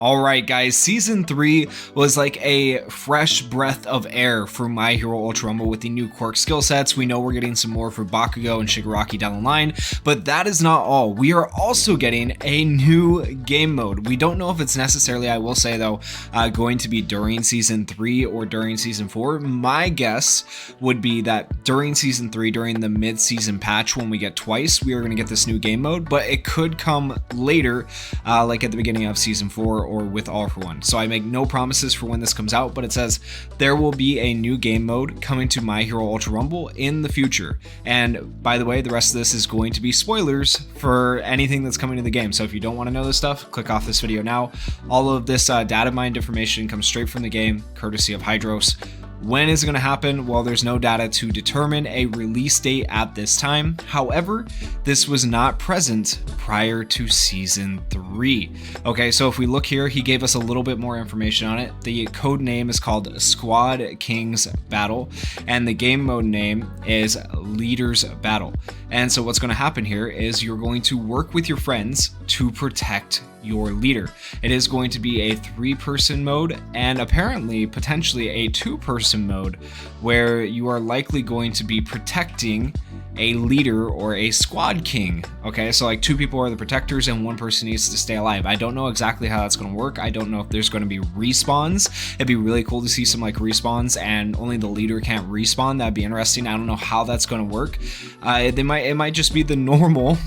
Alright guys, Season 3 was like a fresh breath of air for My Hero Ultra Rumble with the new quirk skill sets. We know we're getting some more for Bakugo and Shigaraki down the line, but that is not all. We are also getting a new game mode. We don't know if it's necessarily, I will say though, going to be during Season 3 or during Season 4. My guess would be that during Season 3, during the mid-season patch when we get twice, we are going to get this new game mode, but it could come later, like at the beginning of Season 4 or with All for One. So I make no promises for when this comes out, but it says there will be a new game mode coming to My Hero Ultra Rumble in the future. And by the way, the rest of this is going to be spoilers for anything that's coming to the game. So if you don't want to know this stuff, click off this video now. All of this data mined information comes straight from the game, courtesy of Hydros. When is it going to happen? Well, there's no data to determine a release date at this time. However, this was not present prior to Season 3. Okay, so if we look here, he gave us a little bit more information on it. The code name is called Squad Kings Battle, and the game mode name is Leaders Battle. And so what's going to happen here is you're going to work with your friends to protect your leader. It is going to be a 3-person mode and apparently potentially a 2-person mode where you are likely going to be protecting a leader or a squad king. Okay, so like 2 people are the protectors and 1 person needs to stay alive. I don't know exactly how that's going to work. I don't know if there's going to be respawns. It'd be really cool to see some like respawns and only the leader can't respawn. That'd be interesting. I don't know how that's going to work. It might just be the normal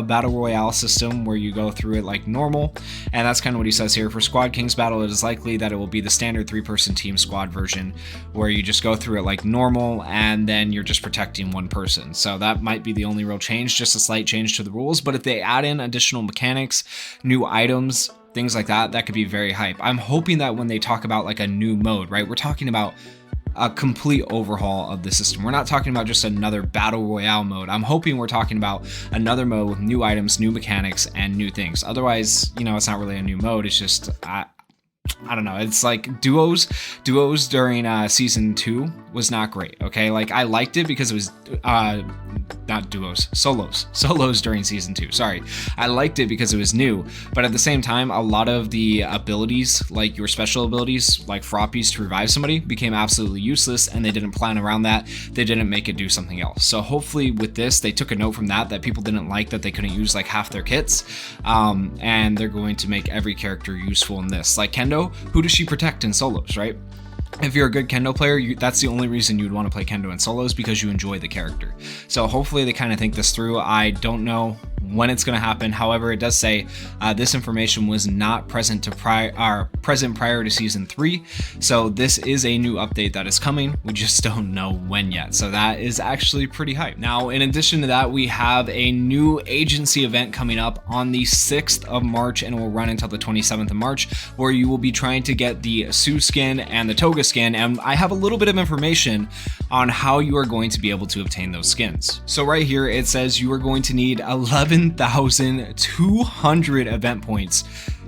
battle royale system where you go through it like normal, and that's kind of what he says here. For Squad Kings Battle, it is likely that it will be the standard 3-person team squad version where you just go through it like normal and then you're just protecting 1 person. So that might be the only real change, just a slight change to the rules. But if they add in additional mechanics, new items, things like that, that could be very hype. I'm hoping that when they talk about like a new mode, right, we're talking about a complete overhaul of the system. We're not talking about just another battle royale mode. I'm hoping we're talking about another mode with new items, new mechanics, and new things. Otherwise, you know, it's not really a new mode. It's just I don't know. It's like duos during Season 2 was not great. Okay, like I liked it because it was not duos, solos during Season 2. Sorry, I liked it because it was new, but at the same time, a lot of the abilities, like your special abilities, like Frappies to revive somebody, became absolutely useless, and they didn't plan around that. They didn't make it do something else. So hopefully with this, they took a note from that people didn't like that they couldn't use like half their kits, and they're going to make every character useful in this. Like Kendo, who does she protect in solos, right? If you're a good Kendo player, that's the only reason you'd want to play Kendo in solos, because you enjoy the character. So hopefully they kind of think this through. I don't know when it's going to happen. However, it does say this information was not present prior to Season 3. So this is a new update that is coming. We just don't know when yet. So that is actually pretty hype. Now, in addition to that, we have a new agency event coming up on the 6th of March and will run until the 27th of March, where you will be trying to get the Sue skin and the Toga skin. And I have a little bit of information on how you are going to be able to obtain those skins. So right here, it says you are going to need 11,200 event points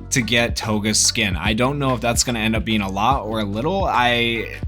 to get Toga's skin. I don't know if that's going to end up being a lot or a little. I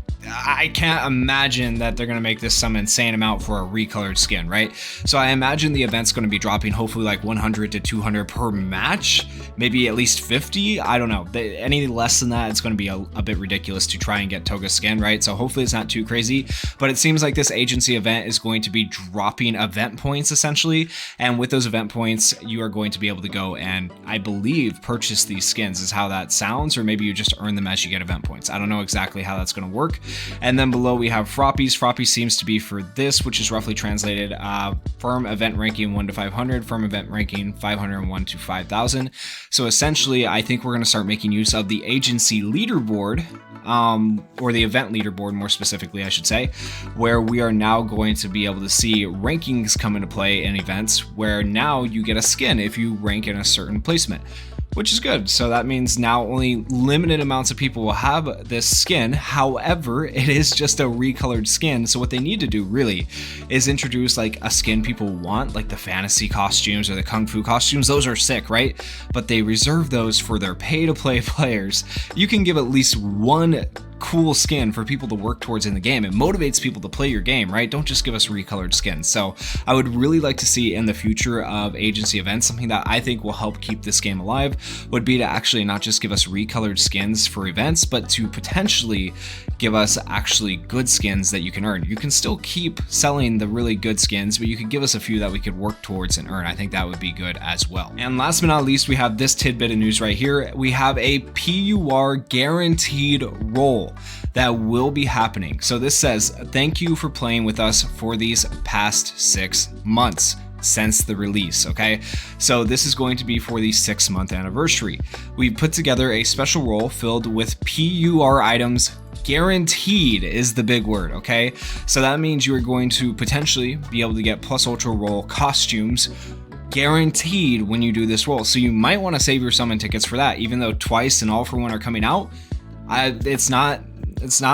can't imagine that they're going to make this some insane amount for a recolored skin, right? So I imagine the event's going to be dropping hopefully like 100 to 200 per match, maybe at least 50. I don't know. Any less than that, it's going to be a bit ridiculous to try and get Toga's skin, right? So hopefully it's not too crazy, but it seems like this agency event is going to be dropping event points essentially. And with those event points, you are going to be able to go and, I believe, purchase these skins is how that sounds, or maybe you just earn them as you get event points. I don't know exactly how that's going to work. And then below we have Frappies. Frappie seems to be for this, which is roughly translated firm event ranking 1 to 500, firm event ranking 501 to 5,000. So essentially, I think we're going to start making use of the agency leaderboard, or the event leaderboard more specifically, I should say, where we are now going to be able to see rankings come into play in events where now you get a skin if you rank in a certain placement, which is good. So that means now only limited amounts of people will have this skin. However, it is just a recolored skin. So what they need to do really is introduce like a skin people want, like the fantasy costumes or the kung fu costumes. Those are sick, right? But they reserve those for their pay-to-play players. You can give at least one cool skin for people to work towards in the game. It motivates people to play your game, right? Don't just give us recolored skins. So I would really like to see in the future of agency events, something that I think will help keep this game alive would be to actually not just give us recolored skins for events, but to potentially give us actually good skins that you can earn. You can still keep selling the really good skins, but you could give us a few that we could work towards and earn. I think that would be good as well. And last but not least, we have this tidbit of news right here. We have a PUR guaranteed roll that will be happening. So this says, thank you for playing with us for these past 6 months since the release. Okay, so this is going to be for the 6-month anniversary. We put together a special roll filled with PUR items. Guaranteed is the big word, okay? So that means you are going to potentially be able to get Plus Ultra Roll costumes guaranteed when you do this roll. So you might want to save your summon tickets for that, even though Twice and All for One are coming out. It's not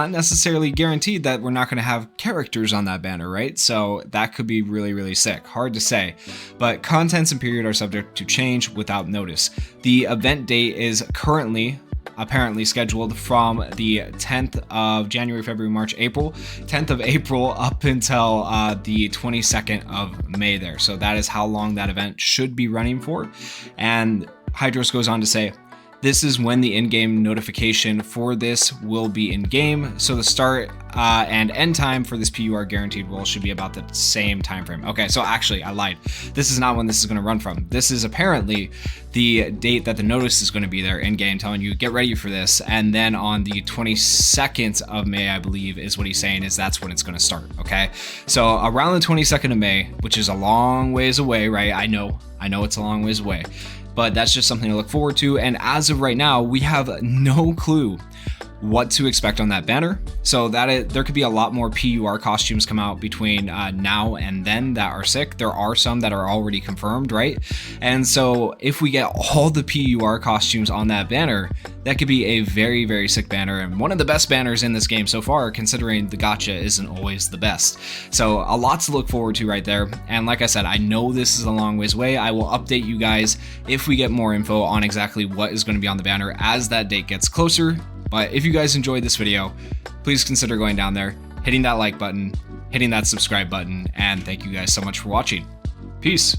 necessarily guaranteed that we're not going to have characters on that banner, right? So that could be really, really sick. Hard to say, but contents and period are subject to change without notice. The event date is currently apparently scheduled from the 10th of January, February, March, April, 10th of April up until the 22nd of May there. So that is how long that event should be running for. And Hydros goes on to say, this is when the in-game notification for this will be in-game. So the start and end time for this PUR guaranteed roll should be about the same time frame. Okay, so actually I lied. This is not when this is going to run from. This is apparently the date that the notice is going to be there in-game telling you get ready for this. And then on the 22nd of May, I believe is what he's saying, is that's when it's going to start. Okay, so around the 22nd of May, which is a long ways away, right? I know it's a long ways away, but that's just something to look forward to. And as of right now, we have no clue what to expect on that banner. So there could be a lot more PUR costumes come out between now and then that are sick. There are some that are already confirmed, right? And so if we get all the PUR costumes on that banner, that could be a very, very sick banner, and one of the best banners in this game so far, considering the gacha isn't always the best. So a lot to look forward to right there. And like I said, I know this is a long ways away. I will update you guys if we get more info on exactly what is going to be on the banner as that date gets closer. But if you guys enjoyed this video, please consider going down there, hitting that like button, hitting that subscribe button, and thank you guys so much for watching. Peace.